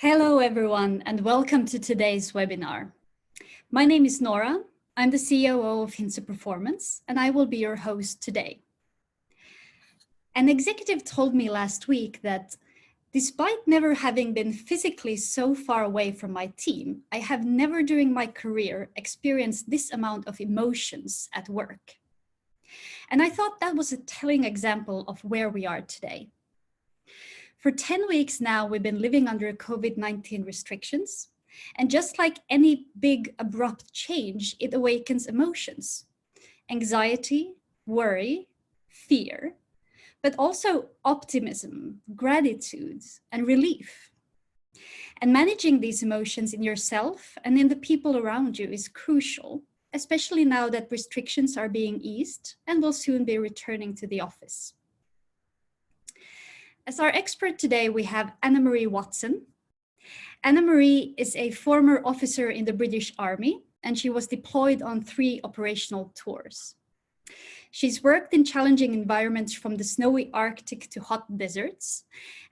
Hello everyone and welcome to today's webinar. My name is Nora. I'm the COO of Hinsa Performance and I will be your host today. An executive told me last week that despite never having been physically so far away from my team, I have never during my career experienced this amount of emotions at work. And I thought that was a telling example of where we are today. For 10 weeks now, we've been living under COVID-19 restrictions. And just like any big abrupt change, it awakens emotions, anxiety, worry, fear, but also optimism, gratitude, and relief. And managing these emotions in yourself and in the people around you is crucial, especially now that restrictions are being eased and will soon be returning to the office. As our expert today, we have Anna-Marie Watson. Anna-Marie is a former officer in the British Army, and she was deployed on 3 operational tours. She's worked in challenging environments from the snowy Arctic to hot deserts.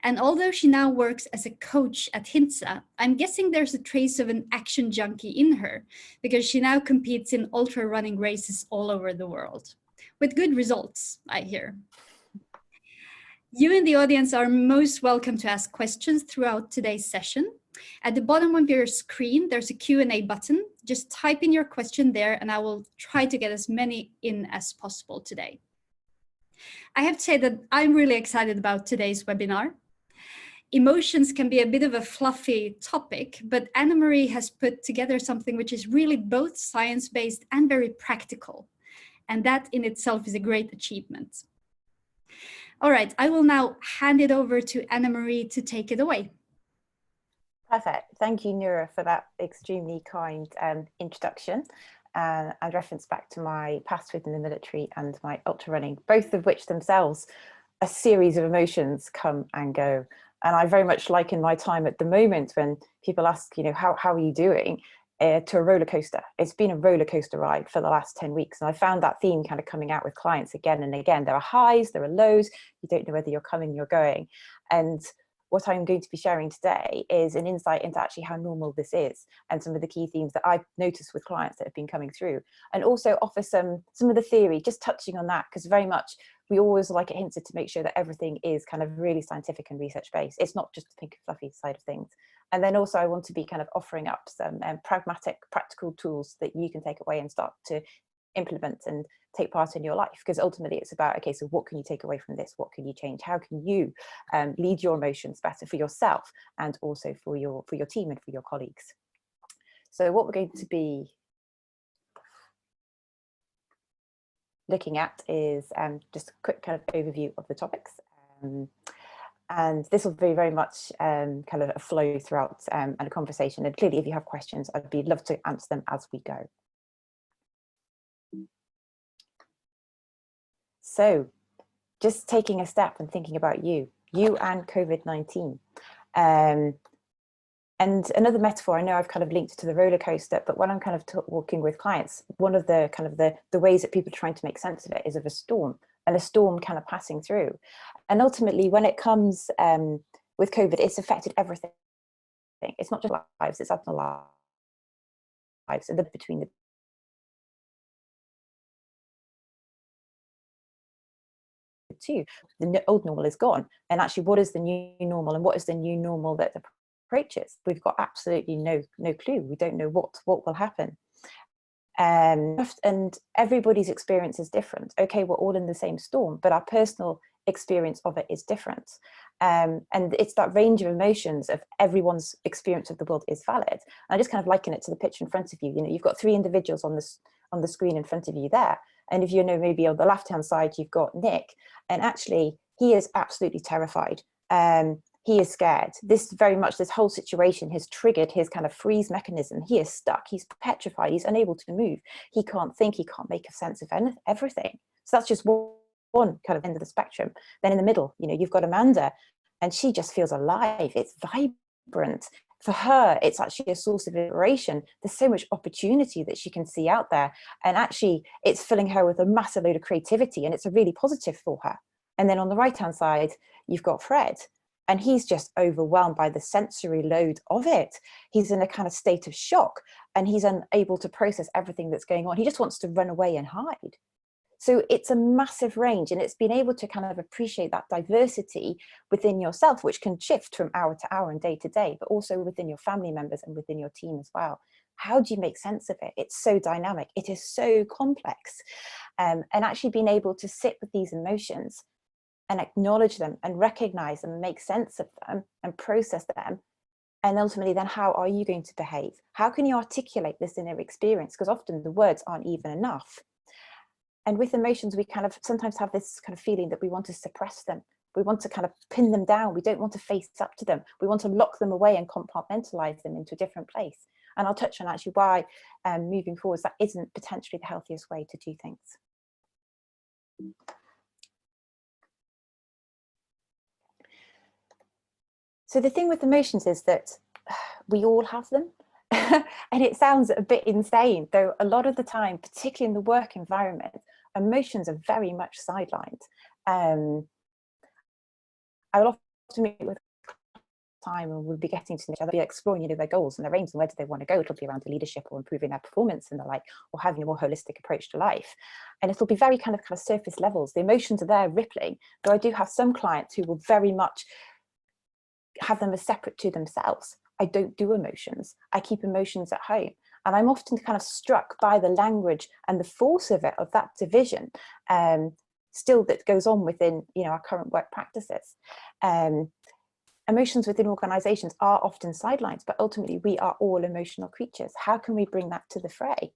And although she now works as a coach at Hinsa, I'm guessing there's a trace of an action junkie in her because she now competes in ultra running races all over the world with good results, I hear. You in the audience are most welcome to ask questions throughout today's session. At the bottom of your screen, there's a Q&A button. Just type in your question there and I will try to get as many in as possible today. I have to say that I'm really excited about today's webinar. Emotions can be a bit of a fluffy topic, but Anna-Marie has put together something which is really both science-based and very practical. And that in itself is a great achievement. All right, I will now hand it over to Anna-Marie to take it away. Perfect. Thank you, Nora, for that extremely kind introduction and reference back to my past within the military and my ultra running, both of which themselves a series of emotions come and go. And I very much liken my time at the moment when people ask, how are you doing? To a roller coaster. It's been a roller coaster ride for the last 10 weeks. And I found that theme kind of coming out with clients again and again. There are highs, there are lows. You don't know whether you're coming, you're going. And what I'm going to be sharing today is an insight into actually how normal this is and some of the key themes that I've noticed with clients that have been coming through, and also offer some of the theory, just touching on that, because very much we always like at Hinsa to make sure that everything is kind of really scientific and research based. It's not just the pink and fluffy side of things. And then also I want to be kind of offering up some pragmatic, practical tools that you can take away and start to implement and take part in your life, because ultimately it's about, okay, so what can you take away from this? What can you change? How can you lead your emotions better for yourself and also for your team and for your colleagues? So what we're going to be looking at is just a quick kind of overview of the topics. And this will be very much kind of a flow throughout and a conversation. And clearly, if you have questions, I'd be love to answer them as we go. So just taking a step and thinking about you and COVID-19. And another metaphor, I know I've kind of linked to the roller coaster, but when I'm kind of walking with clients, one of the kind of the ways that people are trying to make sense of it is of a storm, and a storm kind of passing through. And ultimately, when it comes with COVID, it's affected everything. It's not just lives, it's other lives, and between the two. The old normal is gone, and actually what is the new normal, and what is the new normal that approaches? We've got absolutely no clue. We don't know what will happen, and everybody's experience is different. Okay, we're all in the same storm, but our personal experience of it is different, and it's that range of emotions of everyone's experience of the world is valid. And I just kind of liken it to the picture in front of you. You've got 3 individuals on the screen in front of you there. And if maybe on the left-hand side, you've got Nick, and actually he is absolutely terrified. He is scared. This whole situation has triggered his kind of freeze mechanism. He is stuck, he's petrified, he's unable to move. He can't think, he can't make a sense of everything. So that's just one kind of end of the spectrum. Then in the middle, you've got Amanda, and she just feels alive. It's vibrant. For her, it's actually a source of inspiration. There's so much opportunity that she can see out there. And actually, it's filling her with a massive load of creativity, and it's a really positive for her. And then on the right-hand side, you've got Fred. and he's just overwhelmed by the sensory load of it. He's in a kind of state of shock, and he's unable to process everything that's going on. He just wants to run away and hide. So it's a massive range, and it's being able to kind of appreciate that diversity within yourself, which can shift from hour to hour and day to day, but also within your family members and within your team as well. How do you make sense of it? It's so dynamic. It is so complex. And actually being able to sit with these emotions and acknowledge them and recognize them and make sense of them and process them. And ultimately, then how are you going to behave? How can you articulate this inner experience? Because often the words aren't even enough. And with emotions, we kind of sometimes have this kind of feeling that we want to suppress them. We want to kind of pin them down. We don't want to face up to them. We want to lock them away and compartmentalize them into a different place. And I'll touch on actually why moving forwards, that isn't potentially the healthiest way to do things. So the thing with emotions is that we all have them. And it sounds a bit insane, though a lot of the time, particularly in the work environment, emotions are very much sidelined. I will often meet with time and we'll be getting to each other, be exploring, their goals and their aims and where do they want to go. It'll be around leadership or improving their performance and the like, or having a more holistic approach to life. And it'll be very kind of surface levels. The emotions are there rippling, though I do have some clients who will very much have them as separate to themselves. I don't do emotions. I keep emotions at home. And I'm often kind of struck by the language and the force of it, of that division, still that goes on within, our current work practices. Emotions within organizations are often sidelines, but ultimately we are all emotional creatures. How can we bring that to the fray?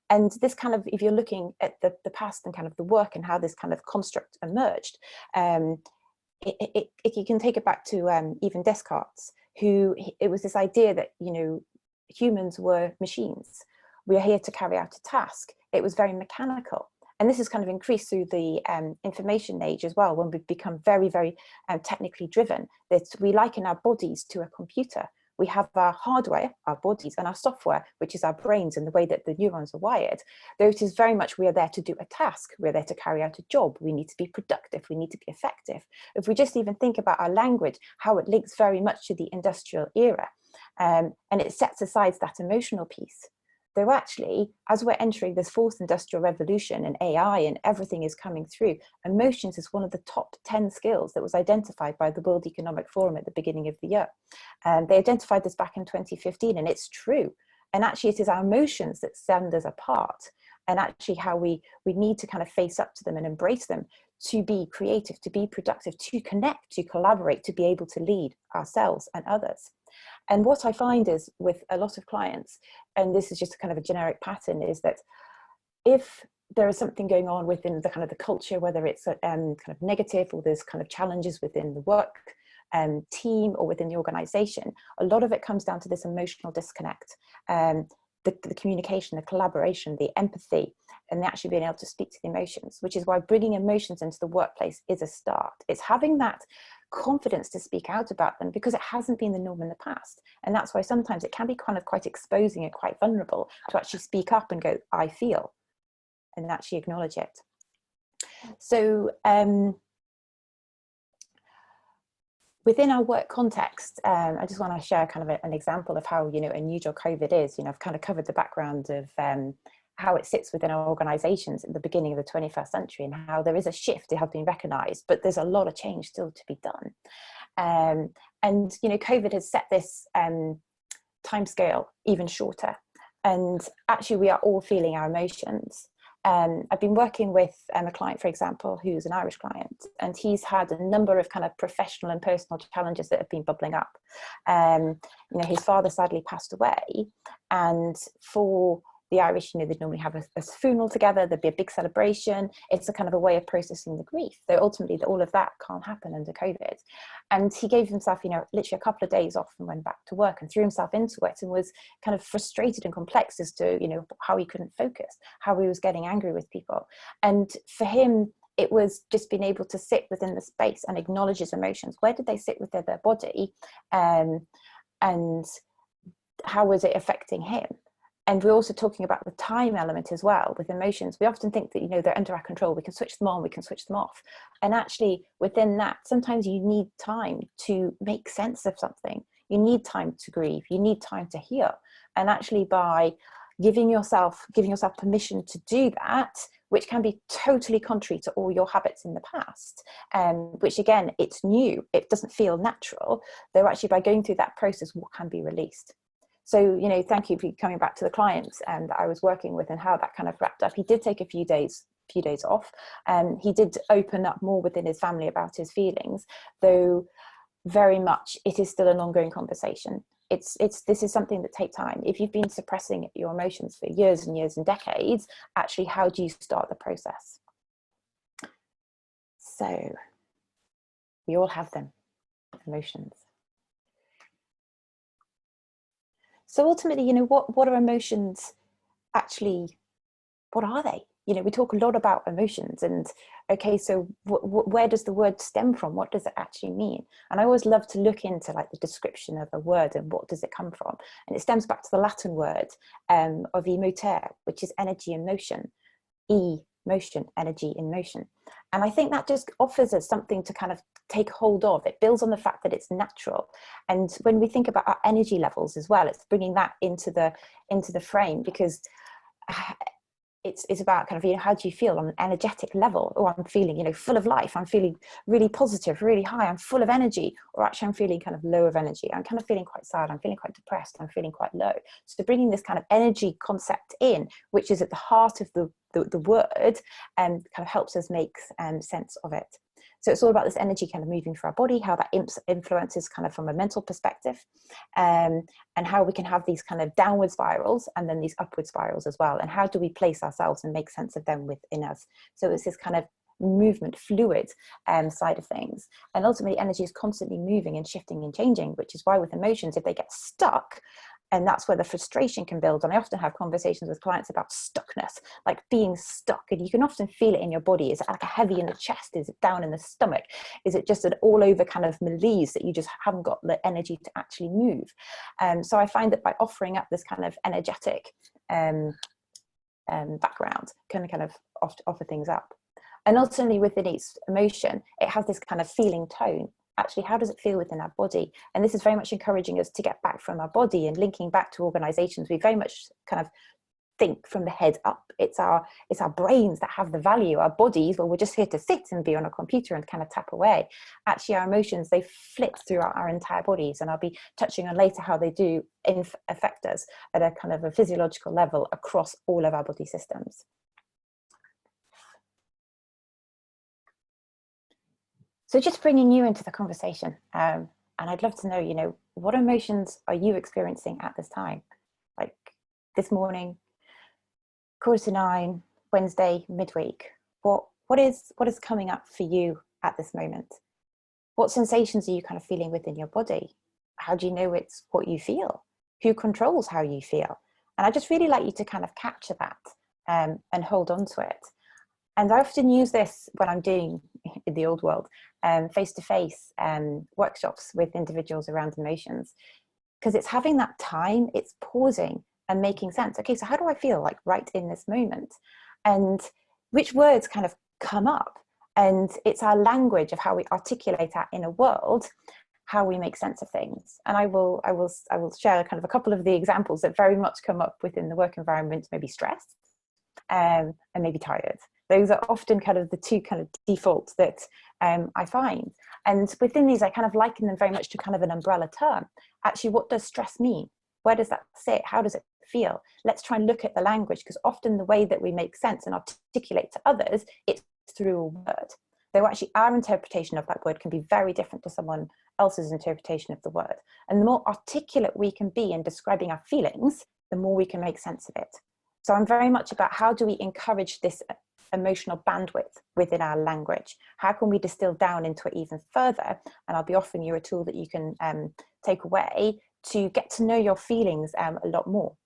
And this kind of, if you're looking at the past and kind of the work and how this kind of construct emerged, you can take it back to even Descartes, it was this idea that, humans were machines. We are here to carry out a task. It was very mechanical. And this has kind of increased through the information age as well, when we've become very, very technically driven, that we liken our bodies to a computer. We have our hardware, our bodies, and our software, which is our brains and the way that the neurons are wired. Though it is very much we are there to do a task. We're there to carry out a job. We need to be productive. We need to be effective. If we just even think about our language, how it links very much to the industrial era, and it sets aside that emotional piece. Though actually, as we're entering this fourth industrial revolution and AI and everything is coming through, emotions is one of the top 10 skills that was identified by the World Economic Forum at the beginning of the year. They identified this back in 2015, and it's true. And actually, it is our emotions that stand us apart, and actually how we need to kind of face up to them and embrace them to be creative, to be productive, to connect, to collaborate, to be able to lead ourselves and others. And what I find is with a lot of clients, and this is just kind of a generic pattern, is that if there is something going on within the kind of the culture, whether it's kind of negative or there's kind of challenges within the work team or within the organization, a lot of it comes down to this emotional disconnect. The communication, the collaboration, the empathy, and actually being able to speak to the emotions, which is why bringing emotions into the workplace is a start. It's having that confidence to speak out about them, because it hasn't been the norm in the past. And that's why sometimes it can be kind of quite exposing and quite vulnerable to actually speak up and go, I feel, and actually acknowledge it. So within our work context, I just want to share kind of an example of how, unusual COVID is. I've kind of covered the background of how it sits within our organizations at the beginning of the 21st century, and how there is a shift. It has been recognized, but there's a lot of change still to be done. And, COVID has set this timescale even shorter. And actually, we are all feeling our emotions. I've been working with a client, for example, who's an Irish client, and he's had a number of kind of professional and personal challenges that have been bubbling up. His father sadly passed away, and for the Irish, they'd normally have a funeral together. There'd be a big celebration. It's a kind of a way of processing the grief. Though ultimately, all of that can't happen under COVID. And he gave himself, literally a couple of days off and went back to work and threw himself into it, and was kind of frustrated and complex as to, how he couldn't focus, how he was getting angry with people. And for him, it was just being able to sit within the space and acknowledge his emotions. Where did they sit within their body? And how was it affecting him? And we're also talking about the time element as well with emotions. We often think that, you know, they're under our control. We can switch them on, we can switch them off. And actually within that, sometimes you need time to make sense of something. You need time to grieve. You need time to heal. And actually by giving yourself permission to do that, which can be totally contrary to all your habits in the past, which again, it's new, it doesn't feel natural, though actually by going through that process, what can be released. So, you know, thank you for coming back to the clients that I was working with and how that kind of wrapped up. He did take a few days off, and he did open up more within his family about his feelings, though very much it is still an ongoing conversation. This is something that takes time. If you've been suppressing your emotions for years and years and decades, actually, how do you start the process? So we all have them, emotions. So ultimately, you know, what are emotions actually? What are they? You know, we talk a lot about emotions, and okay, so where does the word stem from? What does it actually mean? And I always love to look into like the description of a word and what does it come from. And it stems back to the Latin word of emotere, which is energy in motion. Motion, energy in motion. And I think that just offers us something to kind of take hold of. It builds on the fact that it's natural. And when we think about our energy levels as well, it's bringing that into the frame, because it's about kind of, you know, how do you feel on an energetic level? Oh, I'm feeling, you know, full of life. I'm feeling really positive, really high. I'm full of energy. Or actually, I'm feeling kind of low of energy. I'm kind of feeling quite sad. I'm feeling quite depressed. I'm feeling quite low. So bringing this kind of energy concept in, which is at the heart of the word, kind of helps us make sense of it. So it's all about this energy kind of moving through our body, how that influences kind of from a mental perspective, and how we can have these kind of downward spirals and then these upward spirals as well. And how do we place ourselves and make sense of them within us? So it's this kind of movement, fluid side of things. And ultimately energy is constantly moving and shifting and changing, which is why with emotions, if they get stuck, and that's where the frustration can build. And I often have conversations with clients about stuckness, like being stuck. And you can often feel it in your body. Is it like a heavy in the chest? Is it down in the stomach? Is it just an all over kind of malaise that you just haven't got the energy to actually move? So I find that by offering up this kind of energetic background can kind of offer things up. And ultimately within each emotion, it has this kind of feeling tone. Actually, how does it feel within our body? And this is very much encouraging us to get back from our body and linking back to organizations. We very much kind of think from the head up. It's our brains that have the value. Our bodies, well, we're just here to sit and be on a computer and kind of tap away. Actually, our emotions, they flip throughout our entire bodies. And I'll be touching on later how they do affect us at a kind of a physiological level across all of our body systems. So just bringing you into the conversation, and I'd love to know, you know, what emotions are you experiencing at this time? Like this morning, 8:45, Wednesday, midweek. What is coming up for you at this moment? What sensations are you kind of feeling within your body? How do you know it's what you feel? Who controls how you feel? And I just really like you to kind of capture that and hold on to it. And I often use this when I'm doing, in the old world, face-to-face workshops with individuals around emotions, because it's having that time, it's pausing and making sense. Okay, so how do I feel like right in this moment? And which words kind of come up? And it's our language of how we articulate our inner world, how we make sense of things. And I will share kind of a couple of the examples that very much come up within the work environment, maybe stressed and maybe tired. Those are often kind of the two kind of defaults that I find. And within these, I kind of liken them very much to kind of an umbrella term. Actually, what does stress mean? Where does that sit? How does it feel? Let's try and look at the language, because often the way that we make sense and articulate to others, it's through a word. Though actually our interpretation of that word can be very different to someone else's interpretation of the word. And the more articulate we can be in describing our feelings, the more we can make sense of it. So I'm very much about how do we encourage this emotional bandwidth within our language? How can we distill down into it even further? And I'll be offering you a tool that you can take away to get to know your feelings a lot more.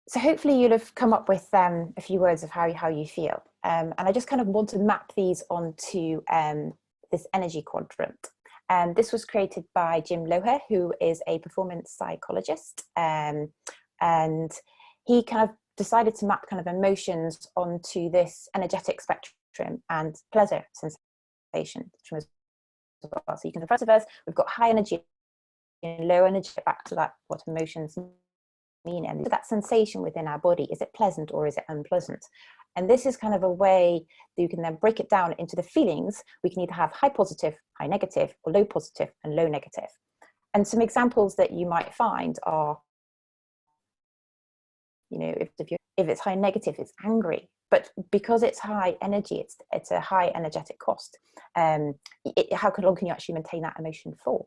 So hopefully you'll have come up with a few words of how you feel. And I just kind of want to map these onto this energy quadrant. This was created by Jim Loher, who is a performance psychologist. And he kind of decided to map kind of emotions onto this energetic spectrum and pleasure sensation as well. So you can, in front of us, we've got high energy and low energy. Back to that, what emotions mean, and that sensation within our body, is it pleasant or is it unpleasant? And this is kind of a way that you can then break it down into the feelings. We can either have high positive, high negative, or low positive and low negative. And some examples that you might find are, you know, if it's high negative, it's angry. But because it's high energy, it's a high energetic cost. How long can you actually maintain that emotion for?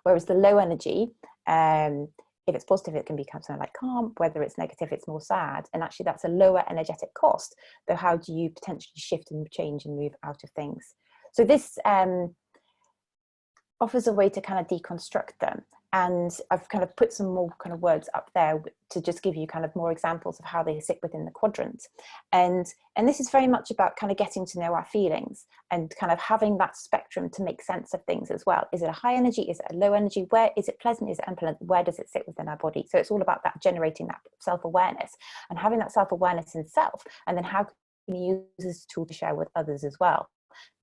Whereas the low energy, if it's positive, it can be kind of like calm. Whether it's negative, it's more sad. And actually that's a lower energetic cost. So how do you potentially shift and change and move out of things? So this offers a way to kind of deconstruct them. And I've kind of put some more kind of words up there to just give you kind of more examples of how they sit within the quadrant. And this is very much about kind of getting to know our feelings and kind of having that spectrum to make sense of things as well. Is it a high energy? Is it a low energy? Where is it pleasant? Is it unpleasant? Where does it sit within our body? So it's all about that, generating that self-awareness and having that self-awareness in self. And then how can you use this tool to share with others as well?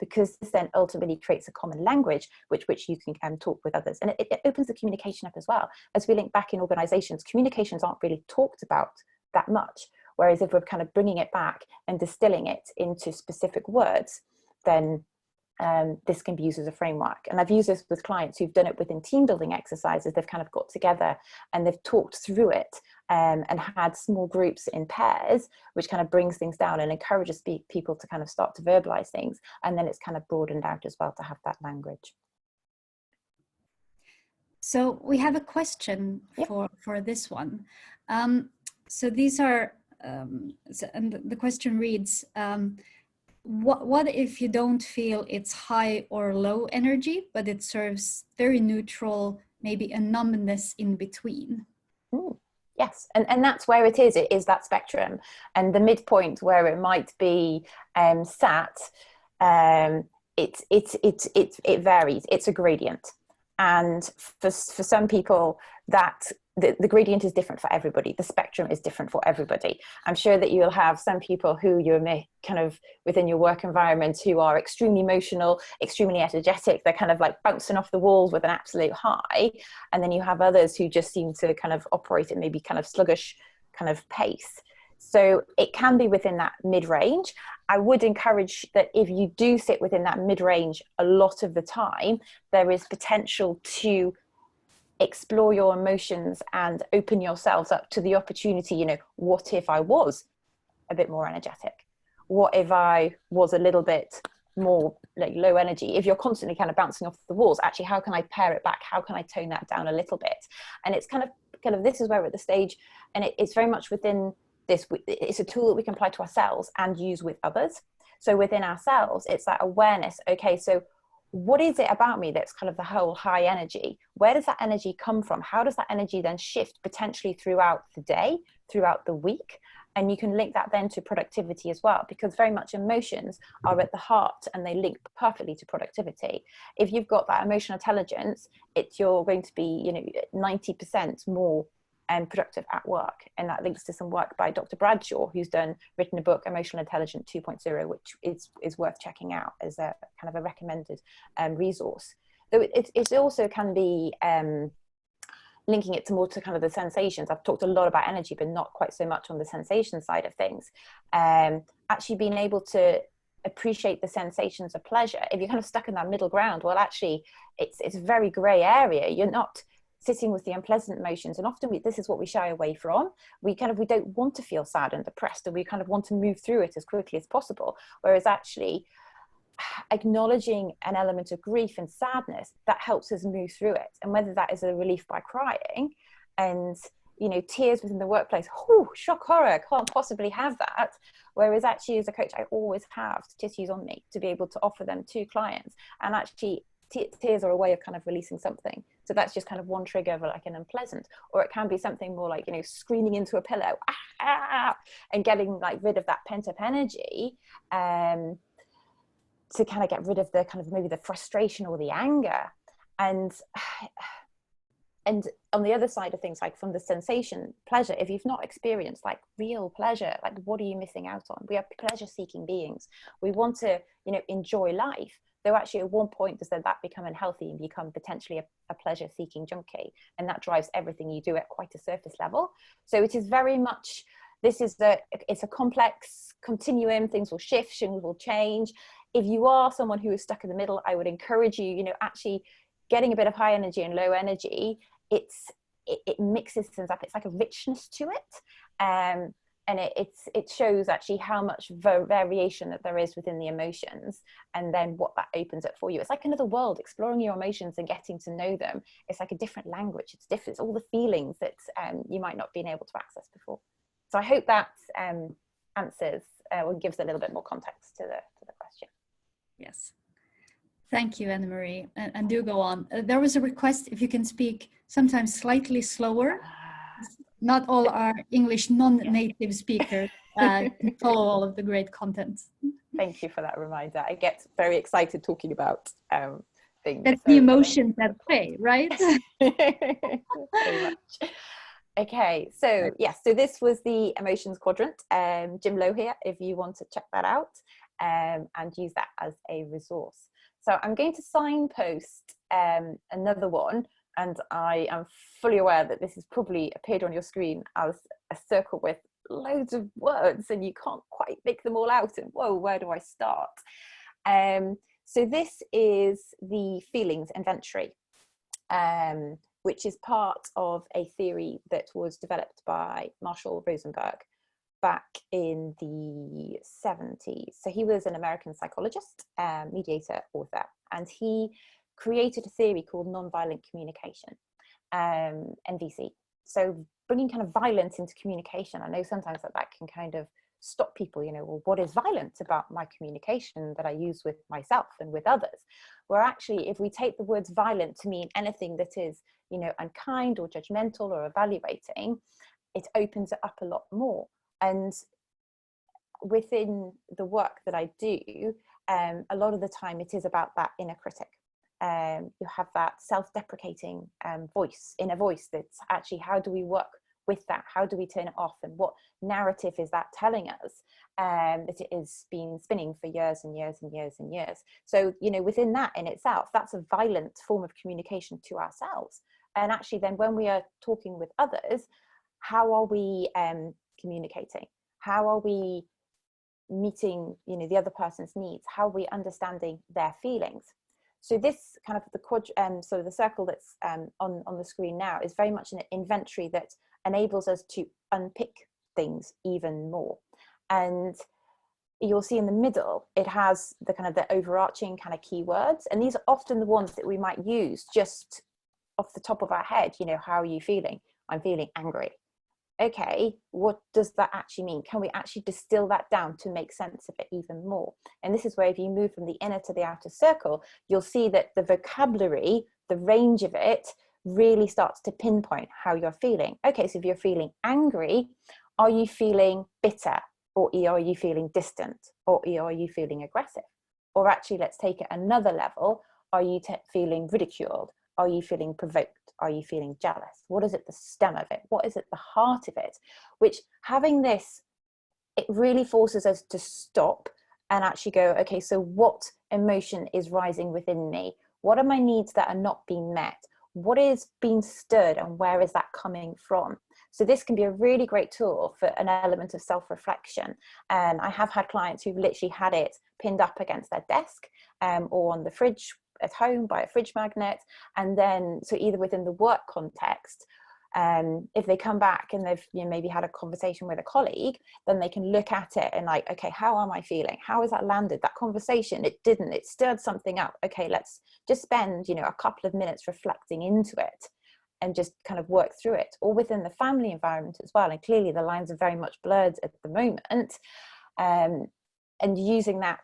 Because this then ultimately creates a common language which you can talk with others, and it opens the communication up as well. As we link back in organizations, communications aren't really talked about that much, whereas if we're kind of bringing it back and distilling it into specific words, then this can be used as a framework. And I've used this with clients who've done it within team building exercises. They've kind of got together and they've talked through it and had small groups in pairs, which kind of brings things down and encourages people to kind of start to verbalize things. And then it's kind of broadened out as well to have that language. So we have a question for this one. So these are, and the question reads, what if you don't feel it's high or low energy, but it serves very neutral, maybe a numbness in between? Yes, and that's where it is that spectrum, and the midpoint where it might be sat, it varies. It's a gradient, and for some people that the gradient is different for everybody. The spectrum is different for everybody. I'm sure that you'll have some people who you may kind of within your work environment who are extremely emotional, extremely energetic. They're kind of like bouncing off the walls with an absolute high. And then you have others who just seem to kind of operate at maybe kind of sluggish kind of pace. So it can be within that mid-range. I would encourage that if you do sit within that mid-range a lot of the time, there is potential to explore your emotions and open yourselves up to the opportunity. You know, what if I was a bit more energetic? What if I was a little bit more like low energy? If you're constantly kind of bouncing off the walls, actually, how can I pare it back? How can I tone that down a little bit? And it's kind of this is where we're at the stage, and it's very much within this. It's a tool that we can apply to ourselves and use with others. So within ourselves, it's that awareness. Okay, so what is it about me that's kind of the whole high energy? Where does that energy come from? How does that energy then shift potentially throughout the day, throughout the week? And you can link that then to productivity as well, because very much emotions are at the heart and they link perfectly to productivity. If you've got that emotional intelligence, you're going to be, 90% more productive at work. And that links to some work by Dr. Bradshaw, who's written a book, Emotional Intelligence 2.0, which is worth checking out as a kind of a recommended resource. Though it also can be linking it more to kind of the sensations. I've talked a lot about energy, but not quite so much on the sensation side of things. Actually being able to appreciate the sensations of pleasure. If you're kind of stuck in that middle ground, well, actually, it's a very grey area. You're not sitting with the unpleasant emotions, and often this is what we shy away from. We don't want to feel sad and depressed, and we kind of want to move through it as quickly as possible. Whereas actually acknowledging an element of grief and sadness, that helps us move through it. And whether that is a relief by crying, and tears within the workplace, shock horror, can't possibly have that. Whereas actually as a coach, I always have tissues on me to be able to offer them to clients, and actually tears are a way of kind of releasing something. So that's just kind of one trigger of like an unpleasant, or it can be something more like, screaming into a pillow, and getting like rid of that pent up energy, to kind of get rid of the kind of maybe the frustration or the anger And and on the other side of things, like from the sensation, pleasure, if you've not experienced like real pleasure, like what are you missing out on? We are pleasure seeking beings. We want to, you know, enjoy life, though actually at one point does that become unhealthy and become potentially a pleasure seeking junkie, and that drives everything you do at quite a surface level. So it is very much, it's a complex continuum. Things will shift, things will change. If you are someone who is stuck in the middle, I would encourage you, you know, actually getting a bit of high energy and low energy. It mixes things up. It's like a richness to it, and it shows actually how much variation that there is within the emotions, and then what that opens up for you. It's like another world, exploring your emotions and getting to know them. It's like a different language. It's different. It's all the feelings that you might not have been able to access before. So I hope that answers or gives a little bit more context to the question. Yes. Thank you, Anna-Marie. And do go on. There was a request if you can speak sometimes slightly slower. Not all our English non-native speakers can follow all of the great content. Thank you for that reminder. I get very excited talking about things. That's the emotions at play, right? Very much. Okay, so yes, so this was the emotions quadrant. Jim Lowe here, if you want to check that out and use that as a resource. So I'm going to signpost another one, and I am fully aware that this has probably appeared on your screen as a circle with loads of words and you can't quite make them all out, and whoa, where do I start? So this is the feelings inventory, which is part of a theory that was developed by Marshall Rosenberg back in the 70s. So he was an American psychologist, mediator, author, and he created a theory called nonviolent communication, NVC. So bringing kind of violence into communication. I know sometimes that can kind of stop people, you know, well, what is violent about my communication that I use with myself and with others? Where actually, if we take the words violent to mean anything that is, you know, unkind or judgmental or evaluating, it opens it up a lot more. And within the work that I do, a lot of the time it is about that inner critic. You have that self-deprecating inner voice that's actually, how do we work with that? How do we turn it off? And what narrative is that telling us that it has been spinning for years and years and years and years? So, you know, within that in itself, that's a violent form of communication to ourselves. And actually then when we are talking with others, how are we communicating? How are we meeting, you know, the other person's needs? How are we understanding their feelings? So this kind of so the circle that's on the screen now is very much an inventory that enables us to unpick things even more. And you'll see in the middle, it has the kind of the overarching kind of keywords. And these are often the ones that we might use just off the top of our head. You know, how are you feeling? I'm feeling angry. Okay, what does that actually mean? Can we actually distill that down to make sense of it even more? And this is where if you move from the inner to the outer circle, you'll see that the vocabulary, the range of it really starts to pinpoint how you're feeling. Okay, so if you're feeling angry, are you feeling bitter? Or are you feeling distant? Or are you feeling aggressive? Or actually, let's take it another level. Are you feeling ridiculed? Are you feeling provoked? Are you feeling jealous? What is at the stem of it? What is at the heart of it? Which, having this, it really forces us to stop and actually go, okay, so what emotion is rising within me? What are my needs that are not being met? What is being stirred and where is that coming from? So this can be a really great tool for an element of self-reflection. And I have had clients who've literally had it pinned up against their desk or on the fridge at home by a fridge magnet. And then, so either within the work context, if they come back and they've, you know, maybe had a conversation with a colleague, then they can look at it and like, okay, how am I feeling? How has that landed? That conversation, it stirred something up. Okay, let's just spend, you know, a couple of minutes reflecting into it and just kind of work through it. Or within the family environment as well. And clearly the lines are very much blurred at the moment. And using that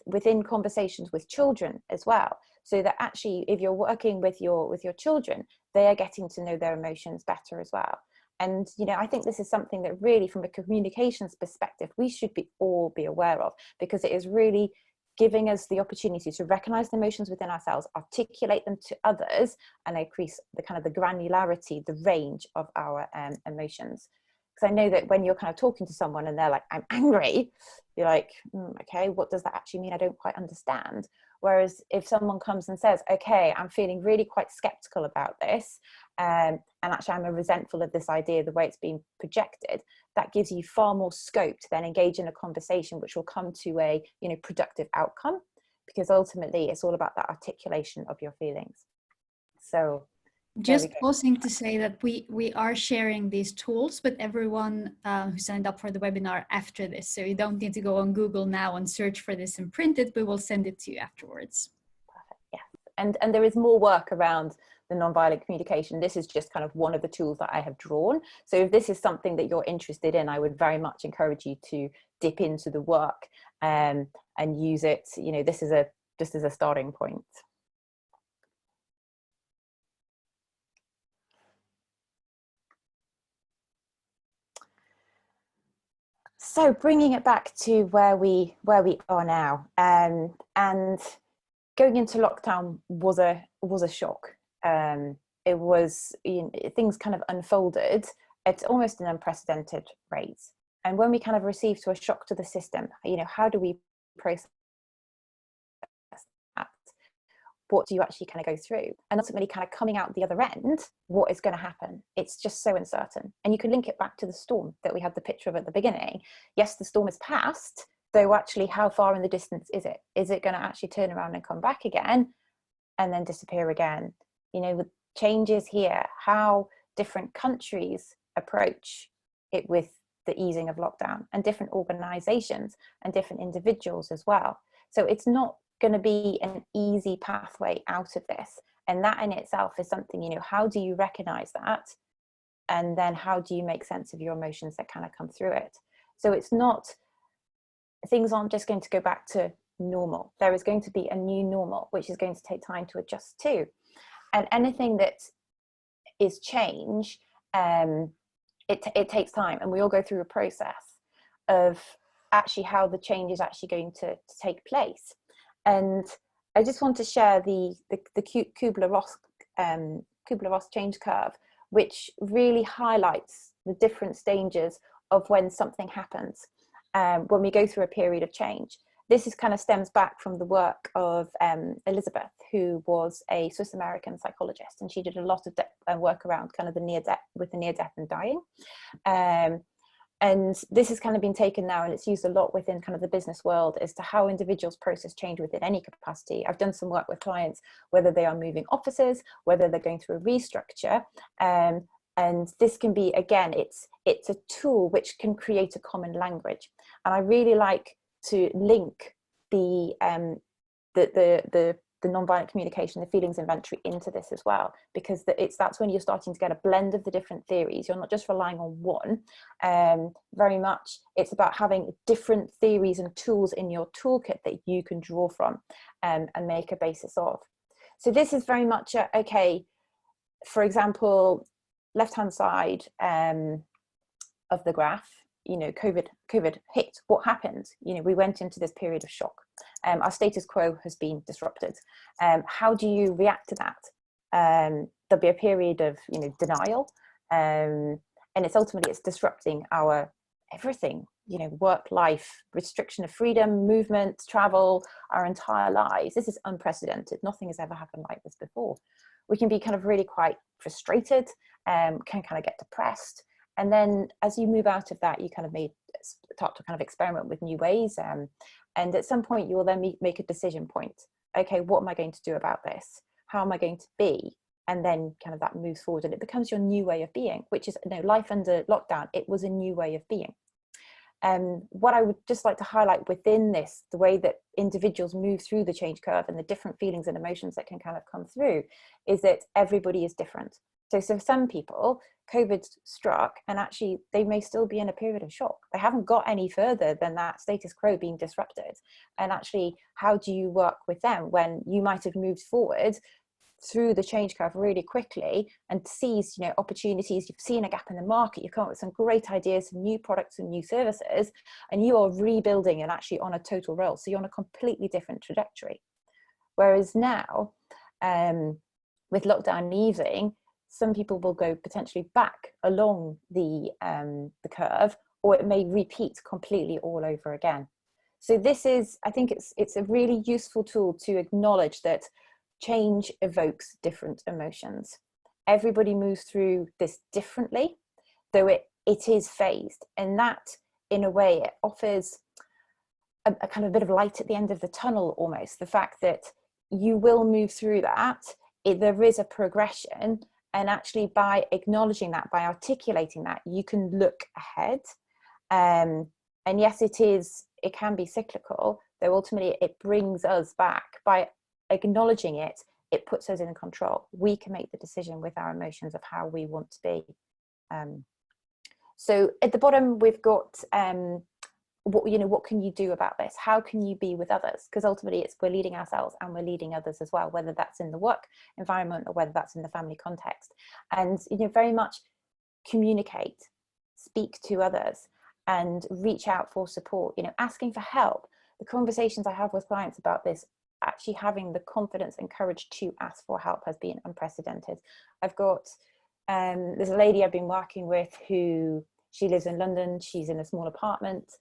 within conversations with children as well, so that actually if you're working with your children, they are getting to know their emotions better as well. And you know, I think this is something that really, from a communications perspective, we should all be aware of, because it is really giving us the opportunity to recognize the emotions within ourselves, articulate them to others, and increase the kind of the granularity, the range of our emotions. Because I know that when you're kind of talking to someone and they're like, I'm angry, you're like, okay, what does that actually mean? I don't quite understand. Whereas if someone comes and says, okay, I'm feeling really quite skeptical about this, and actually I'm resentful of this idea, the way it's being projected, that gives you far more scope to then engage in a conversation which will come to a, you know, productive outcome, because ultimately it's all about that articulation of your feelings. So just pausing to say that we are sharing these tools with everyone who signed up for the webinar after this. So you don't need to go on Google now and search for this and print it. We will send it to you afterwards. Perfect. Yeah. And there is more work around the nonviolent communication. This is just kind of one of the tools that I have drawn. So if this is something that you're interested in, I would very much encourage you to dip into the work and use it. You know, this is just as a starting point. So bringing it back to where we are now, and going into lockdown was a shock. It was, you know, things kind of unfolded at almost an unprecedented rate. And when we kind of received to a shock to the system, you know, how do we process that? What do you actually kind of go through? And ultimately kind of coming out the other end, what is going to happen? It's just so uncertain. And you can link it back to the storm that we had the picture of at the beginning. Yes, the storm is past, though actually how far in the distance is it? Is it going to actually turn around and come back again and then disappear again? You know, with changes here, how different countries approach it with the easing of lockdown, and different organizations and different individuals as well. So it's not going to be an easy pathway out of this. And that in itself is something, you know, how do you recognize that? And then how do you make sense of your emotions that kind of come through it? So it's not, things aren't just going to go back to normal. There is going to be a new normal, which is going to take time to adjust to. And anything that is change, it takes time, and we all go through a process of actually how the change is actually going to take place. And I just want to share the Kubler-Ross change curve, which really highlights the different stages of when something happens when we go through a period of change. This is kind of stems back from the work of Elizabeth, who was a Swiss American psychologist, and she did a lot of work around kind of the near death and dying. And this has kind of been taken now, and it's used a lot within kind of the business world as to how individuals process change within any capacity. I've done some work with clients, whether they are moving offices, whether they're going through a restructure. And this can be, again, it's a tool which can create a common language. And I really like to link the nonviolent communication, the feelings inventory into this as well, because that's when you're starting to get a blend of the different theories. You're not just relying on one. Very much it's about having different theories and tools in your toolkit that you can draw from and make a basis of. So this is very much okay, for example, left-hand side of the graph, you know, COVID hit. What happened? You know, we went into this period of shock. Our status quo has been disrupted. How do you react to that? There'll be a period of, you know, denial, and it's disrupting our everything. You know, work, life, restriction of freedom, movement, travel, our entire lives. This is unprecedented. Nothing has ever happened like this before. We can be kind of really quite frustrated, can kind of get depressed. And then as you move out of that, you kind of start to kind of experiment with new ways. And at some point, you will then make a decision point. Okay, what am I going to do about this? How am I going to be? And then kind of that moves forward, and it becomes your new way of being, which is, you know, life under lockdown. It was a new way of being. What I would just like to highlight within this, the way that individuals move through the change curve and the different feelings and emotions that can kind of come through, is that everybody is different. So some people, COVID struck, and actually they may still be in a period of shock. They haven't got any further than that status quo being disrupted. And actually, how do you work with them when you might have moved forward through the change curve really quickly and sees, you know, opportunities. You've seen a gap in the market, you've come up with some great ideas, some new products and new services, and you are rebuilding and actually on a total roll. So you're on a completely different trajectory. Whereas now, with lockdown easing, some people will go potentially back along the curve, or it may repeat completely all over again. So this is, I think it's a really useful tool to acknowledge that change evokes different emotions. Everybody moves through this differently, though it is phased, and that in a way it offers a kind of bit of light at the end of the tunnel almost. The fact that you will move through that, there is a progression, and actually by acknowledging that, by articulating that, you can look ahead. And yes, it can be cyclical, though ultimately it brings us back. By acknowledging it, it puts us in control. We can make the decision with our emotions of how we want to be. So at the bottom we've got what can you do about this? How can you be with others? Because ultimately we're leading ourselves and we're leading others as well, whether that's in the work environment or whether that's in the family context. And very much communicate, speak to others, and reach out for support. Asking for help. The conversations I have with clients about this, actually having the confidence and courage to ask for help, has been unprecedented. I've got there's a lady I've been working with who, she lives in London. She's in a small apartment.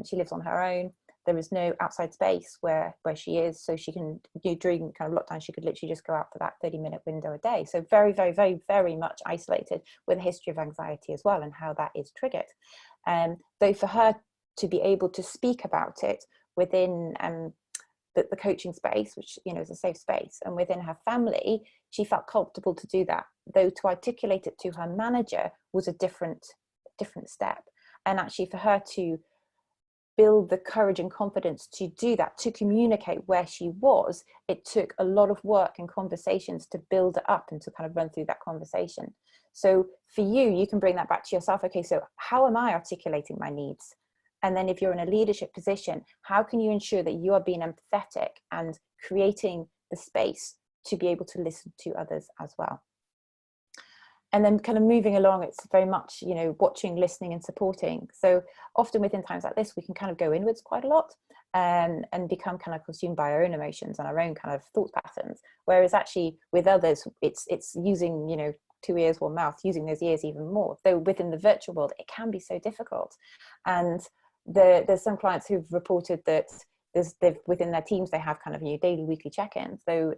She lives on her own. There is no outside space where she is, so she can, during kind of lockdown, she could literally just go out for that 30-minute window a day. So very, very, very, very much isolated, with a history of anxiety as well, and how that is triggered. Though for her to be able to speak about it within the coaching space, which is a safe space, and within her family, she felt comfortable to do that. Though to articulate it to her manager was a different step. And actually for her to build the courage and confidence to do that, to communicate where she was, it took a lot of work and conversations to build it up and to kind of run through that conversation. So for you can bring that back to yourself. Okay, so how am I articulating my needs? And then if you're in a leadership position, how can you ensure that you are being empathetic and creating the space to be able to listen to others as well? And then kind of moving along, it's very much, watching, listening and supporting. So often within times like this, we can kind of go inwards quite a lot and become kind of consumed by our own emotions and our own kind of thought patterns. Whereas actually with others, it's using, 2 ears, 1 mouth, using those ears even more. Though within the virtual world, it can be so difficult. And there's some clients who've reported that they've within their teams, they have kind of daily, weekly check-ins. So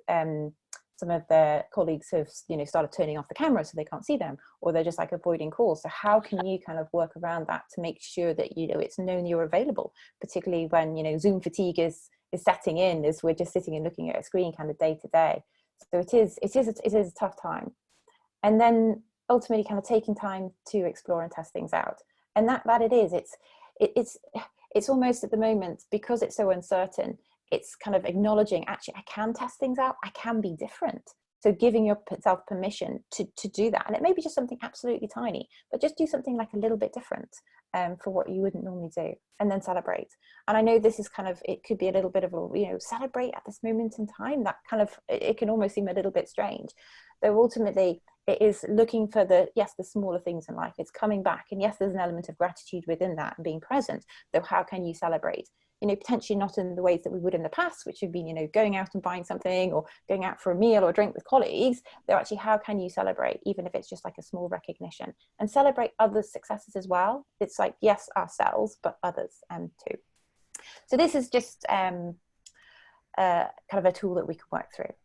some of their colleagues have started turning off the camera so they can't see them, or they're just like avoiding calls. So how can you kind of work around that to make sure that it's known you're available, particularly when Zoom fatigue is setting in, as we're just sitting and looking at a screen kind of day to day. So it is a tough time. And then ultimately kind of taking time to explore and test things out. And that it is, it's almost at the moment, because it's so uncertain, it's kind of acknowledging, actually, I can test things out. I can be different. So giving yourself permission to do that. And it may be just something absolutely tiny, but just do something like a little bit different for what you wouldn't normally do, and then celebrate. And I know this is kind of, it could be a little bit of a, celebrate at this moment in time. That kind of, it can almost seem a little bit strange. Though ultimately it is looking for the smaller things in life. It's coming back. And yes, there's an element of gratitude within that and being present. Though how can you celebrate? Potentially not in the ways that we would in the past, which would be, going out and buying something, or going out for a meal or a drink with colleagues. Though actually, how can you celebrate, even if it's just like a small recognition, and celebrate others' successes as well? It's like, yes, ourselves, but others too. So this is just kind of a tool that we can work through.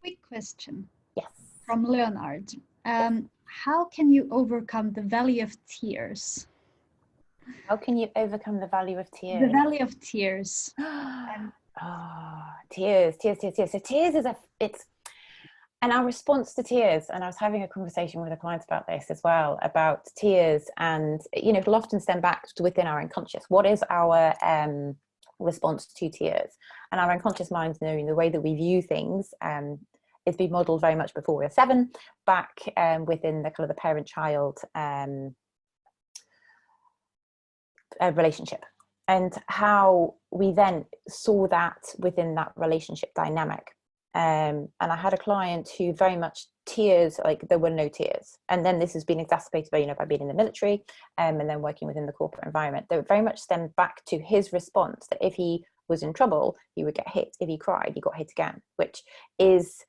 Quick question. Yes. From Leonard. How can you overcome the valley of tears? How can you overcome the valley of tears? The valley of tears. Tears. So tears is and our response to tears, and I was having a conversation with a client about this as well, about tears, and it'll often stem back to within our unconscious. What is our response to tears? And our unconscious mind, knowing the way that we view things, it's been modeled very much before we're 7, back within the kind of the parent-child relationship, and how we then saw that within that relationship dynamic. And I had a client who very much tears, like there were no tears. And then this has been exacerbated by, you know, by being in the military and then working within the corporate environment. That very much stemmed back to his response that if he was in trouble, he would get hit. If he cried, he got hit again, which is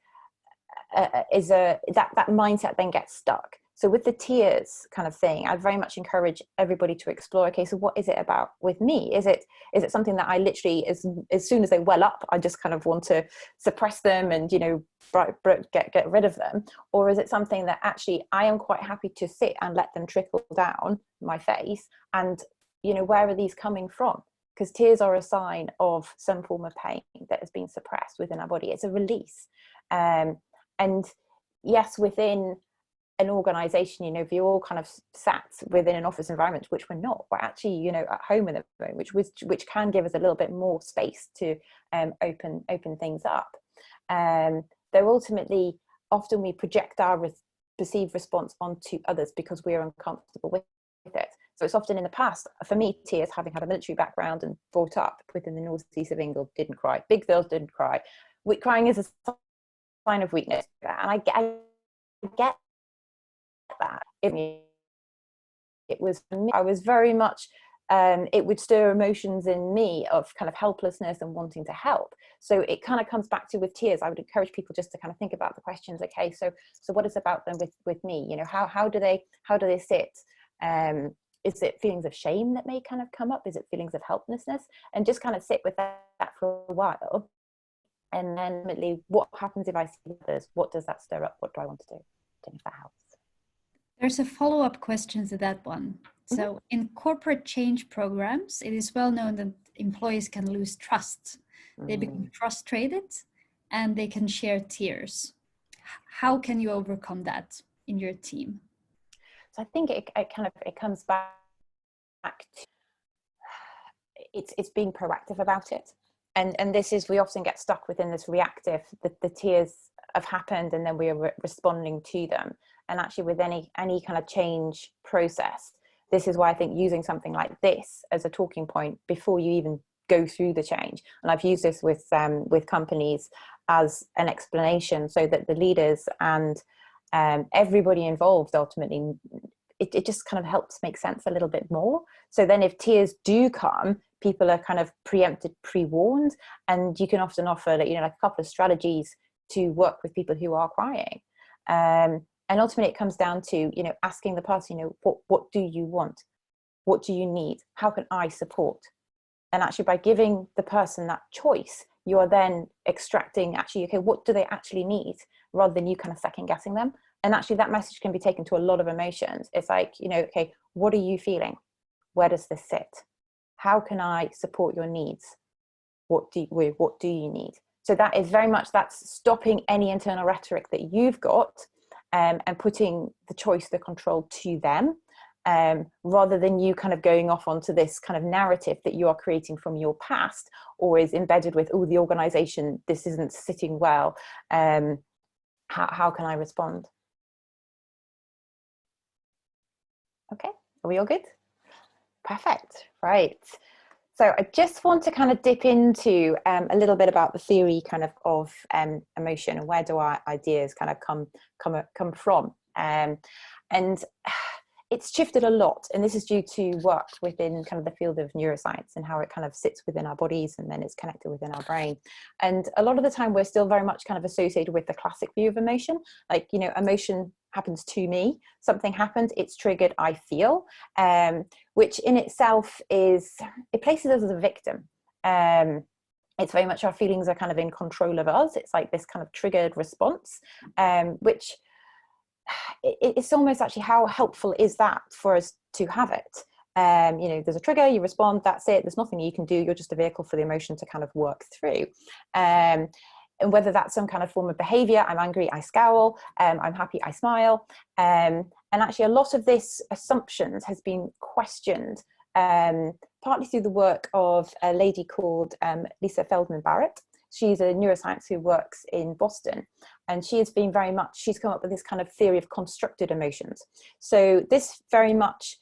that mindset then gets stuck. So with the tears kind of thing, I very much encourage everybody to explore, okay, so what is it about with me? Is it something that I literally, as soon as they well up, I just kind of want to suppress them and, you know, get rid of them? Or is it something that actually I am quite happy to sit and let them trickle down my face? And, you know, where are these coming from? Because tears are a sign of some form of pain that has been suppressed within our body. It's a release. And yes, within an organization, you know, if you're all kind of sat within an office environment, which we're not, we're actually, you know, at home in the moment, which can give us a little bit more space to open things up. Though ultimately, often we project our perceived response onto others because we're uncomfortable with it. So it's often in the past, for me, tears, having had a military background and brought up within the northeast of England, didn't cry. Big girls didn't cry. Crying is a sign of weakness, and I get that. It was, I was very much, it would stir emotions in me of kind of helplessness and wanting to help. So it kind of comes back to, with tears, I would encourage people just to kind of think about the questions. Okay, so what is about them with me? You know, how do they sit? Is it feelings of shame that may kind of come up? Is it feelings of helplessness? And just kind of sit with that for a while. And then ultimately, what happens if I see others? What does that stir up? What do I want to do? I don't know if that helps. There's a follow-up question to that one. So in corporate change programs, it is well known that employees can lose trust. They become frustrated and they can share tears. How can you overcome that in your team? So I think it comes back to it's being proactive about it. And this is, we often get stuck within this reactive, the tears have happened and then we are responding to them. And actually with any kind of change process, this is why I think using something like this as a talking point before you even go through the change. And I've used this with companies as an explanation so that the leaders and everybody involved ultimately, it just kind of helps make sense a little bit more. So then if tears do come, people are kind of preempted, pre-warned, and you can often offer, you know, like a couple of strategies to work with people who are crying. And ultimately it comes down to, you know, asking the person, you know, what do you want? What do you need? How can I support? And actually by giving the person that choice, you are then extracting actually, okay, what do they actually need, rather than you kind of second guessing them. And actually that message can be taken to a lot of emotions. It's like, you know, okay, what are you feeling? Where does this sit? How can I support your needs? What do you need? So that is very much, that's stopping any internal rhetoric that you've got and putting the choice, the control to them, rather than you kind of going off onto this kind of narrative that you are creating from your past, or is embedded with, oh, the organization, this isn't sitting well. How can I respond? Okay, are we all good? Perfect, right. So I just want to kind of dip into a little bit about the theory kind of emotion, and where do our ideas kind of come from. And it's shifted a lot, and this is due to work within kind of the field of neuroscience and how it kind of sits within our bodies and then it's connected within our brain. And a lot of the time we're still very much kind of associated with the classic view of emotion, like, you know, emotion happens to me, something happened, it's triggered, I feel, which in itself is, it places us as a victim. It's very much our feelings are kind of in control of us. It's like this kind of triggered response, which it's almost actually, how helpful is that for us to have it? You know, there's a trigger, you respond, that's it, there's nothing you can do, you're just a vehicle for the emotion to kind of work through. And whether that's some kind of form of behavior, I'm angry, I scowl, I'm happy, I smile. And actually a lot of this assumptions has been questioned, partly through the work of a lady called Lisa Feldman Barrett. She's a neuroscience who works in Boston, and she has been very much, she's come up with this kind of theory of constructed emotions. So this very much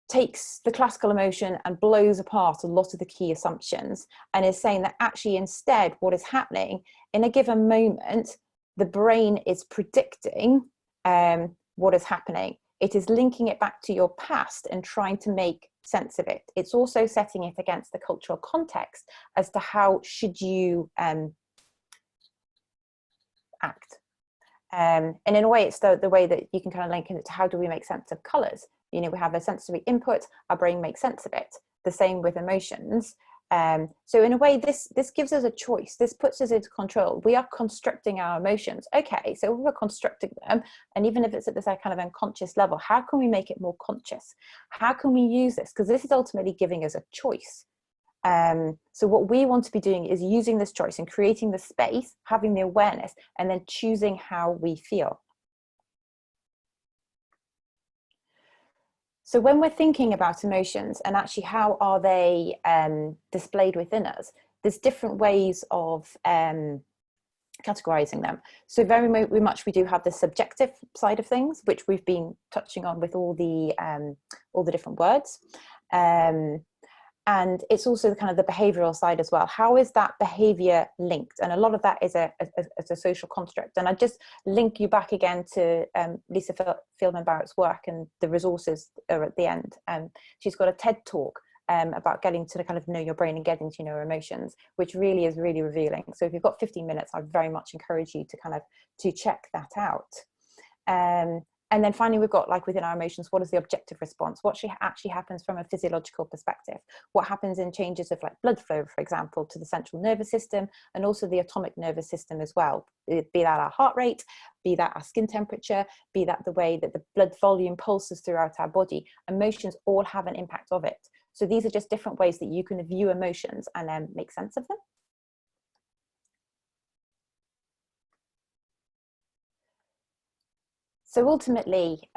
takes the classical emotion and blows apart a lot of the key assumptions, and is saying that actually instead what is happening in a given moment, the brain is predicting what is happening. It is linking it back to your past and trying to make sense of it. It's also setting it against the cultural context as to how should you act. And in a way, it's the way that you can kind of link it to how do we make sense of colours. You know, we have a sensory input, our brain makes sense of it. The same with emotions. So in a way, this gives us a choice. This puts us into control. We are constructing our emotions. Okay, so we're constructing them, and even if it's at this kind of unconscious level, how can we make it more conscious? How can we use this? Because this is ultimately giving us a choice. So what we want to be doing is using this choice and creating the space, having the awareness, and then choosing how we feel. So when we're thinking about emotions and actually how are they displayed within us, there's different ways of categorizing them. So very much we do have the subjective side of things, which we've been touching on with all the different words. And it's also kind of the behavioral side as well. How is that behavior linked? And a lot of that is a social construct. And I just link you back again to Lisa Feldman Barrett's work, and the resources are at the end. She's got a TED talk about getting to kind of know your brain and getting to know your emotions, which really is really revealing. So if you've got 15 minutes, I very much encourage you to check that out. And then finally, we've got, like, within our emotions, what is the objective response? What actually happens from a physiological perspective? What happens in changes of, like, blood flow, for example, to the central nervous system, and also the autonomic nervous system as well, be that our heart rate, be that our skin temperature, be that the way that the blood volume pulses throughout our body. Emotions all have an impact of it. So these are just different ways that you can view emotions and make sense of them. So ultimately,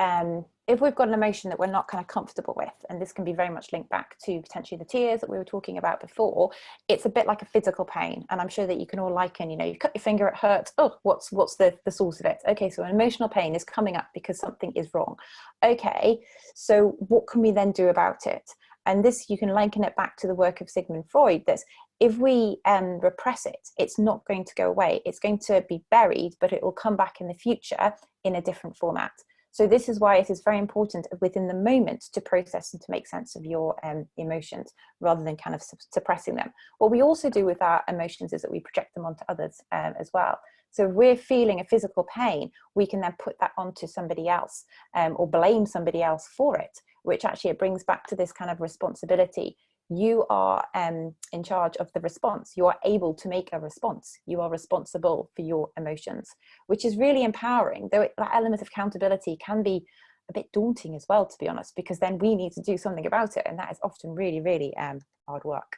if we've got an emotion that we're not kind of comfortable with, and this can be very much linked back to potentially the tears that we were talking about before, it's a bit like a physical pain. And I'm sure that you can all liken, you know, you cut your finger, it hurts. Oh, what's the source of it? Okay, so an emotional pain is coming up because something is wrong. Okay, so what can we then do about it? And this, you can liken it back to the work of Sigmund Freud, that if we repress it, it's not going to go away. It's going to be buried, but it will come back in the future in a different format. So this is why it is very important within the moment to process and to make sense of your emotions, rather than kind of suppressing them. What we also do with our emotions is that we project them onto others as well. So if we're feeling a physical pain, we can then put that onto somebody else or blame somebody else for it, which actually it brings back to this kind of responsibility. You are in charge of the response. You are able to make a response. You are responsible for your emotions, which is really empowering, though that element of accountability can be a bit daunting as well, to be honest, because then we need to do something about it. And that is often really, really hard work.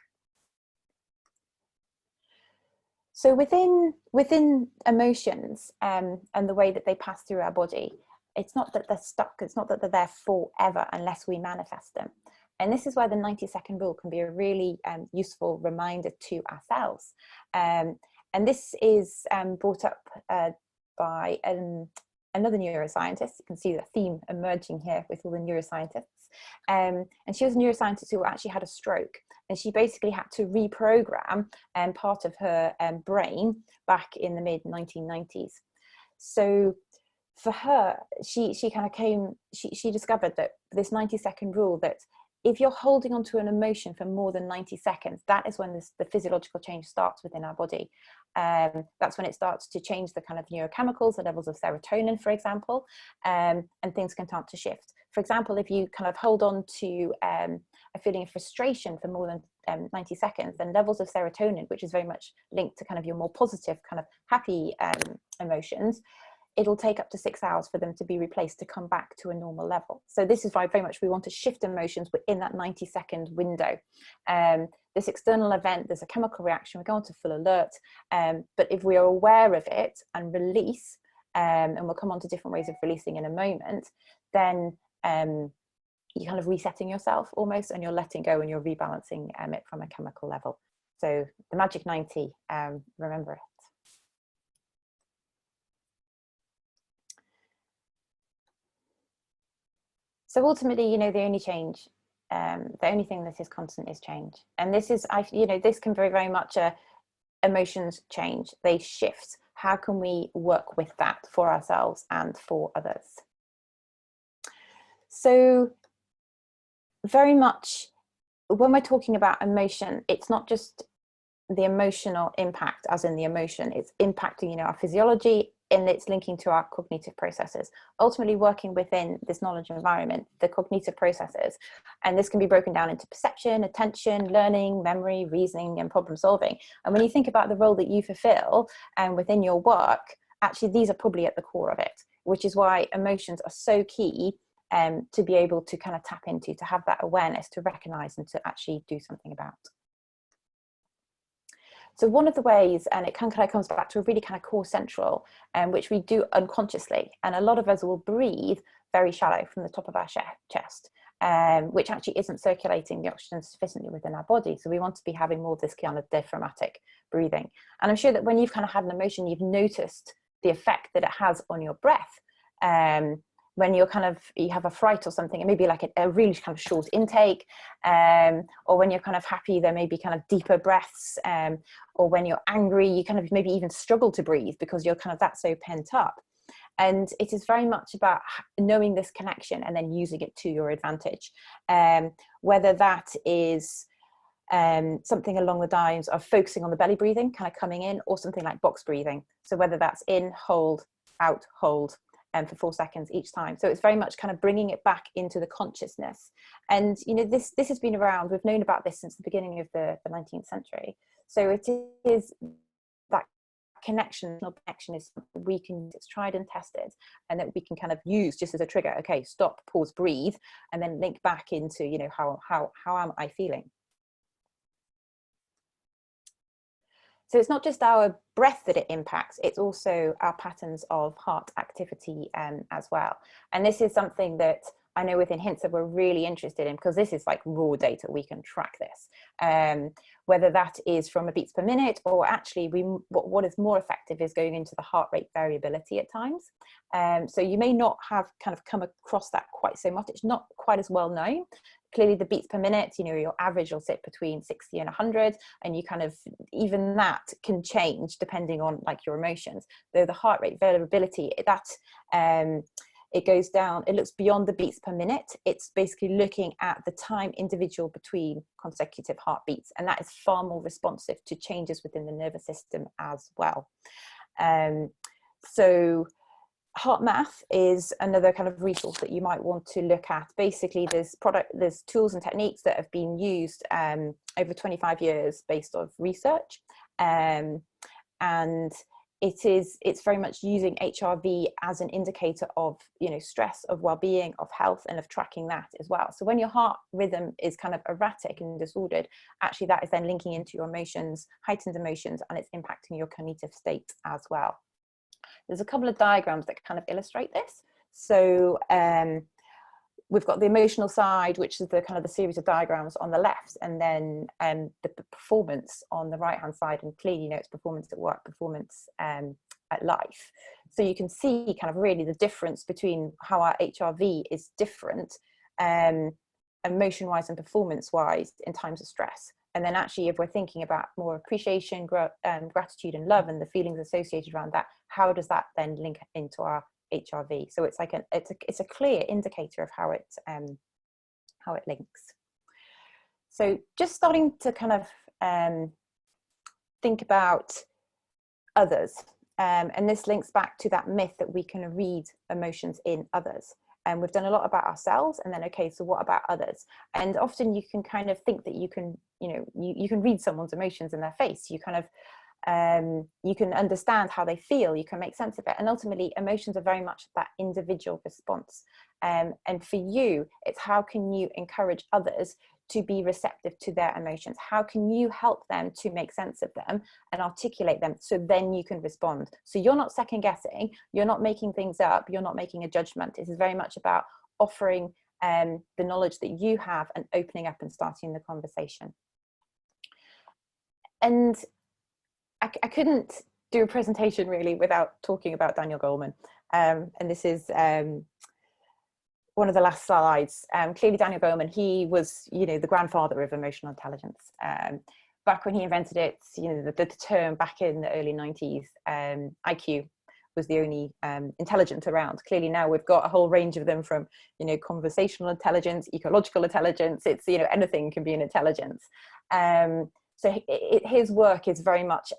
So within emotions and the way that they pass through our body, it's not that they're stuck. It's not that they're there forever unless we manifest them. And this is where the 90-second rule can be a really useful reminder to ourselves. And this is brought up by another neuroscientist. You can see the theme emerging here with all the neuroscientists. And she was a neuroscientist who actually had a stroke. And she basically had to reprogram part of her brain back in the mid-1990s. So for her, she discovered that this 90-second rule, that if you're holding on to an emotion for more than 90 seconds, that is when the physiological change starts within our body. That's when it starts to change the kind of neurochemicals, the levels of serotonin, for example, and things can start to shift. For example, if you kind of hold on to a feeling of frustration for more than 90 seconds, then levels of serotonin, which is very much linked to kind of your more positive, kind of happy emotions, it'll take up to 6 hours for them to be replaced to come back to a normal level. So this is why very much we want to shift emotions within that 90-second window. This external event, there's a chemical reaction, we go into full alert, but if we are aware of it and release, and we'll come on to different ways of releasing in a moment, then you're kind of resetting yourself almost, and you're letting go and you're rebalancing it from a chemical level. So the magic 90, remember it. So ultimately, you know, the only change The only thing that is constant is change. And this is, this can very, very much emotions change, they shift. How can we work with that for ourselves and for others? So very much when we're talking about emotion, it's not just the emotional impact as in the emotion, it's impacting, our physiology, and it's linking to our cognitive processes, ultimately working within this knowledge environment, the cognitive processes. And this can be broken down into perception, attention, learning, memory, reasoning, and problem solving. And when you think about the role that you fulfill and within your work, actually these are probably at the core of it, which is why emotions are so key to be able to kind of tap into, to have that awareness, to recognize and to actually do something about. So one of the ways, and it kind of comes back to a really kind of core central, which we do unconsciously, and a lot of us will breathe very shallow from the top of our chest, which actually isn't circulating the oxygen sufficiently within our body. So we want to be having more of this kind of diaphragmatic breathing. And I'm sure that when you've kind of had an emotion, you've noticed the effect that it has on your breath. When you have a fright or something, it may be like a really kind of short intake, or when you're kind of happy, there may be kind of deeper breaths, or when you're angry, you kind of maybe even struggle to breathe because you're kind of that so pent up. And it is very much about knowing this connection and then using it to your advantage, whether that is something along the lines of focusing on the belly breathing, kind of coming in, or something like box breathing. So whether that's in, hold, out, hold, for 4 seconds each time. So it's very much kind of bringing it back into the consciousness. And this has been around, we've known about this since the beginning of the 19th century. So it is that connection is something we can, it's tried and tested, and that we can kind of use just as a trigger. Okay, stop, pause, breathe, and then link back into how am I feeling. So it's not just our breath that it impacts, it's also our patterns of heart activity as well. And this is something that I know within HintSub we're really interested in, because this is like raw data, we can track this. Whether that is from a beats per minute, or actually what is more effective is going into the heart rate variability at times. So you may not have kind of come across that quite so much, it's not quite as well known. Clearly the beats per minute, your average will sit between 60 and 100, and you kind of, even that can change depending on like your emotions. Though the heart rate variability, that it goes down, it looks beyond the beats per minute. It's basically looking at the time individual between consecutive heartbeats, and that is far more responsive to changes within the nervous system as well. So HeartMath is another kind of resource that you might want to look at. Basically, there's tools and techniques that have been used over 25 years based on research, and it's very much using HRV as an indicator of stress, of well-being, of health, and of tracking that as well. So when your heart rhythm is kind of erratic and disordered, actually that is then linking into your emotions, heightened emotions, and it's impacting your cognitive state as well. There's a couple of diagrams that kind of illustrate this. So we've got the emotional side, which is the kind of the series of diagrams on the left, and then the performance on the right hand side. And clearly, it's performance at work, performance at life. So you can see kind of really the difference between how our HRV is different emotion wise and performance wise in times of stress. And then actually, if we're thinking about more appreciation, gratitude and love and the feelings associated around that, how does that then link into our HRV? So it's like it's a clear indicator of how it links. So just starting to kind of think about others, and this links back to that myth that we can read emotions in others. And we've done a lot about ourselves, and then okay, so what about others? And often you can kind of think that you can read someone's emotions in their face. You kind of you can understand how they feel, you can make sense of it, and ultimately emotions are very much that individual response. And for you, it's how can you encourage others to be receptive to their emotions? How can you help them to make sense of them and articulate them, so then you can respond? So you're not second guessing, you're not making things up, you're not making a judgment. It is very much about offering the knowledge that you have and opening up and starting the conversation. And I couldn't do a presentation really without talking about Daniel Goleman. And this is one of the last slides, clearly Daniel Goleman, he was, the grandfather of emotional intelligence. Back when he invented it, the term back in the early 90s, IQ was the only intelligence around. Clearly now we've got a whole range of them, from conversational intelligence, ecological intelligence. It's anything can be an intelligence. So his work is very much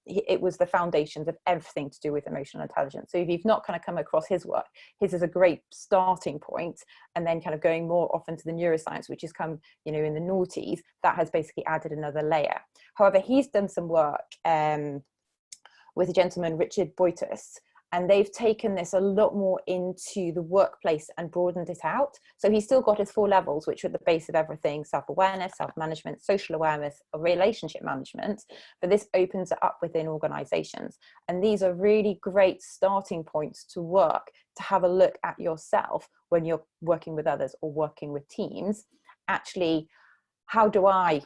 it was the foundations of everything to do with emotional intelligence. So if you've not kind of come across his work, his is a great starting point, and then kind of going more often to the neuroscience, which has come in the noughties, that has basically added another layer. However, he's done some work with a gentleman, Richard Boytus, and they've taken this a lot more into the workplace and broadened it out. So he's still got his 4 levels, which are the base of everything: self-awareness, self-management, social awareness, relationship management. But this opens it up within organizations. And these are really great starting points to work, to have a look at yourself when you're working with others or working with teams. Actually, how do I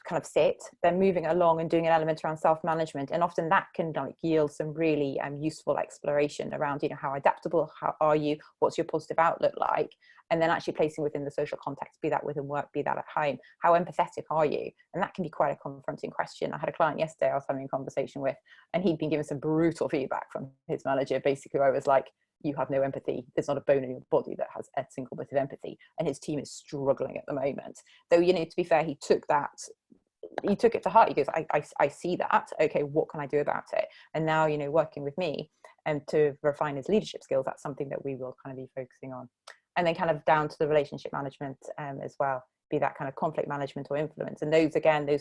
kind of sit, then moving along and doing an element around self-management, and often that can yield some really useful exploration around how adaptable are you, what's your positive outlook like, and then actually placing within the social context, be that within work, be that at home, how empathetic are you? And that can be quite a confronting question. I had a client yesterday I was having a conversation with, and he'd been given some brutal feedback from his manager, basically where I was like, you have no empathy. There's not a bone in your body that has a single bit of empathy, and his team is struggling at the moment. Though, to be fair, he took it to heart. He goes, I see that. Okay, what can I do about it? And now, working with me and to refine his leadership skills, that's something that we will kind of be focusing on. And then kind of down to the relationship management as well, be that kind of conflict management or influence. And those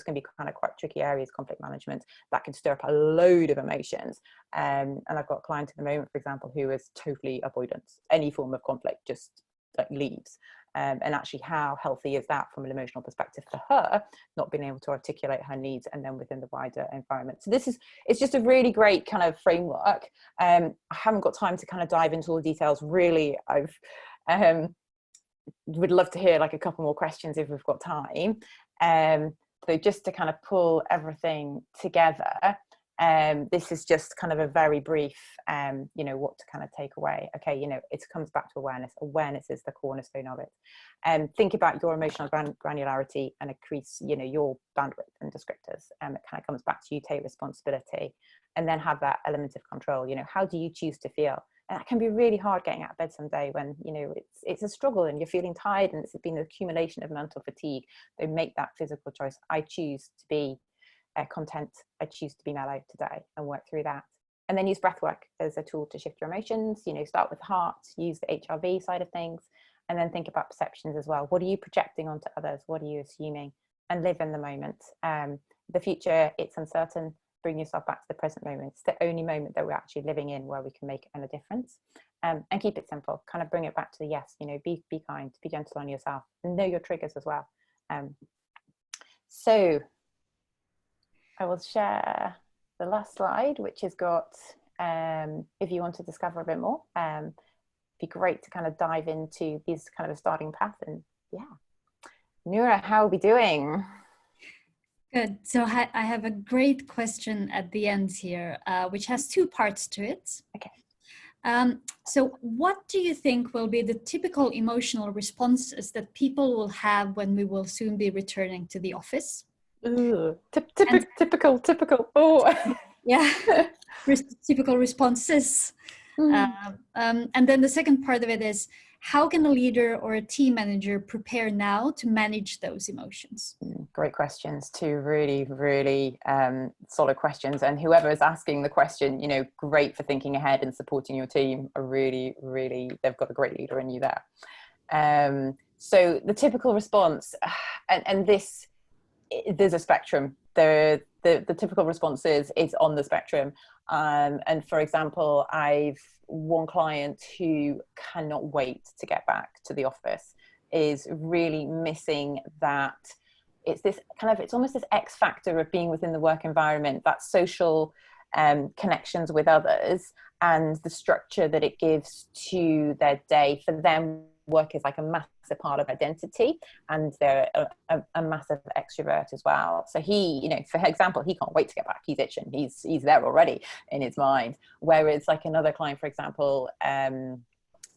can be kind of quite tricky areas, conflict management, that can stir up a load of emotions. And I've got a client at the moment, for example, who is totally avoidant. Any form of conflict just leaves. And actually, how healthy is that from an emotional perspective for her, not being able to articulate her needs and then within the wider environment. So it's just a really great kind of framework. I haven't got time to kind of dive into all the details. Really, would love to hear a couple more questions if we've got time. So just to kind of pull everything together, this is just kind of a very brief, what to kind of take away. Okay, it comes back to awareness. Awareness is the cornerstone of it. And think about your emotional granularity and increase, your bandwidth and descriptors. It kind of comes back to you, take responsibility, and then have that element of control. How do you choose to feel? And that can be really hard getting out of bed someday when, it's a struggle and you're feeling tired and it's been an accumulation of mental fatigue. So make that physical choice. I choose to be content. I choose to be mellow today, and work through that. And then use breath work as a tool to shift your emotions. Start with the heart, use the HRV side of things, and then think about perceptions as well. What are you projecting onto others? What are you assuming? And live in the moment. The future, it's uncertain. Bring yourself back to the present moment. It's the only moment that we're actually living in where we can make a difference. And keep it simple. Kind of bring it back to the yes. Be kind, be gentle on yourself, and know your triggers as well. So I will share the last slide, which has got, if you want to discover a bit more, it'd be great to kind of dive into these kind of a starting path. And yeah, Noura, how are we doing? Good. So I have a great question at the end here, which has 2 parts to it. Okay. So what do you think will be the typical emotional responses that people will have when we will soon be returning to the office? Ooh, typical. Oh, yeah, typical responses. And then the second part of it is, how can a leader or a team manager prepare now to manage those emotions? Great questions. 2 really, really solid questions. And whoever is asking the question, great for thinking ahead and supporting your team. Are really, really, they've got a great leader in you there. So the typical response, and this, there's a spectrum. The typical response is on the spectrum. And for example, I've one client who cannot wait to get back to the office, is really missing that. It's almost this X factor of being within the work environment, that social connections with others, and the structure that it gives to their day. For them, work is like a massive part of identity, and they're a massive extrovert as well. So he, for example, he can't wait to get back. He's itching. He's there already in his mind. Whereas like another client, for example,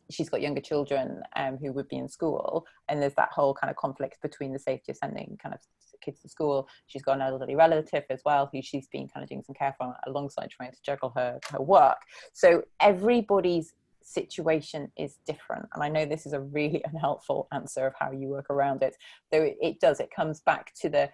she's got younger children who would be in school, and there's that whole kind of conflict between the safety of sending kind of kids to school. She's got an elderly relative as well who she's been kind of doing some care for alongside trying to juggle her work. So everybody's situation is different, and I know this is a really unhelpful answer of how you work around it, though it comes back to the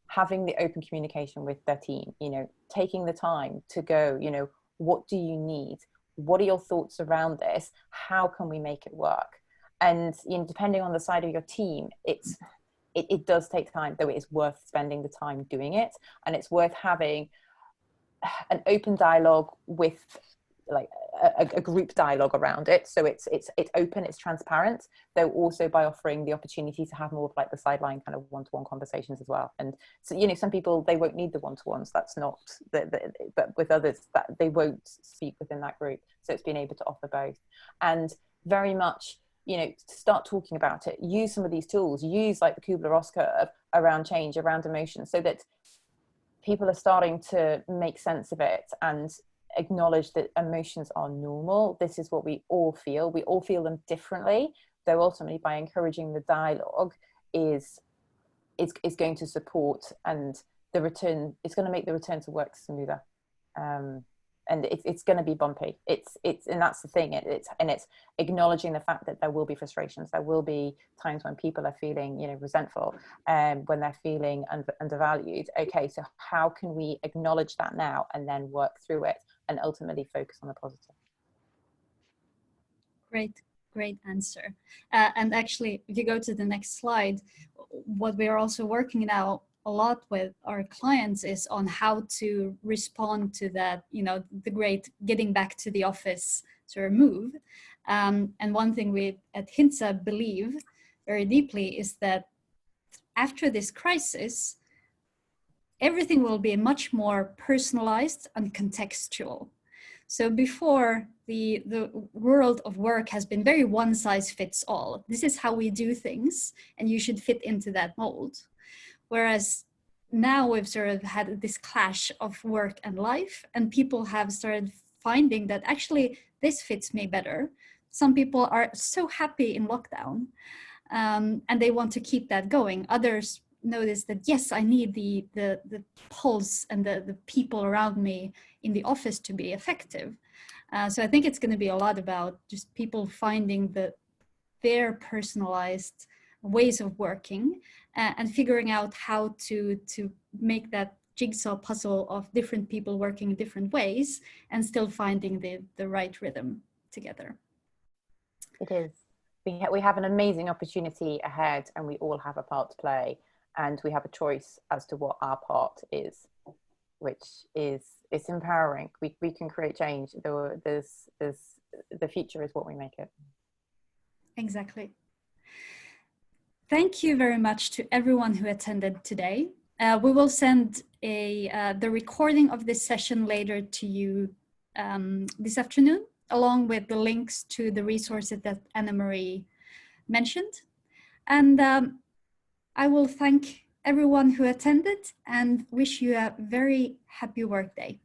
having the open communication with their team, you know, taking the time to go, you know, what do you need, what are your thoughts around this, how can we make it work? And you know, depending on the side of your team, it does take time, though it is worth spending the time doing it, and it's worth having an open dialogue with like a group dialogue around it, so it's open, it's transparent, though also by offering the opportunity to have more of like the sideline kind of one-to-one conversations as well. And so, you know, some people, they won't need the one-to-ones, that's not but with others that they won't speak within that group, so it's being able to offer both. And very much, you know, start talking about it, use some of these tools, use like the Kubler-Ross curve around change, around emotion, so that people are starting to make sense of it and acknowledge that emotions are normal. This is what we all feel. We all feel them differently, though ultimately by encouraging the dialogue is going to support, and the return, it's going to make the return to work smoother. And it's going to be bumpy. It's and that's the thing. It's acknowledging the fact that there will be frustrations. There will be times when people are feeling, you know, resentful, when they're feeling undervalued. Okay, so how can we acknowledge that now and then work through it and ultimately focus on the positive? Great answer. And actually, if you go to the next slide, what we are also working now a lot with our clients is on how to respond to that, you know, the great getting back to the office sort of move. And one thing we at HINTSA believe very deeply is that after this crisis, everything will be much more personalized and contextual. So before, the world of work has been very one size fits all. This is how we do things, and you should fit into that mold. Whereas now we've sort of had this clash of work and life, and people have started finding that actually this fits me better. Some people are so happy in lockdown, and they want to keep that going. Others notice that, yes, I need the pulse and the people around me in the office to be effective. So I think it's going to be a lot about just people finding their personalized ways of working, and figuring out how to make that jigsaw puzzle of different people working in different ways and still finding the right rhythm together. It is. We have an amazing opportunity ahead, and we all have a part to play, and we have a choice as to what our part is, which is, it's empowering. We can create change. The future is what we make it. Exactly. Thank you very much to everyone who attended today. We will send the recording of this session later to you this afternoon, along with the links to the resources that Anna-Marie mentioned. And I will thank everyone who attended and wish you a very happy workday.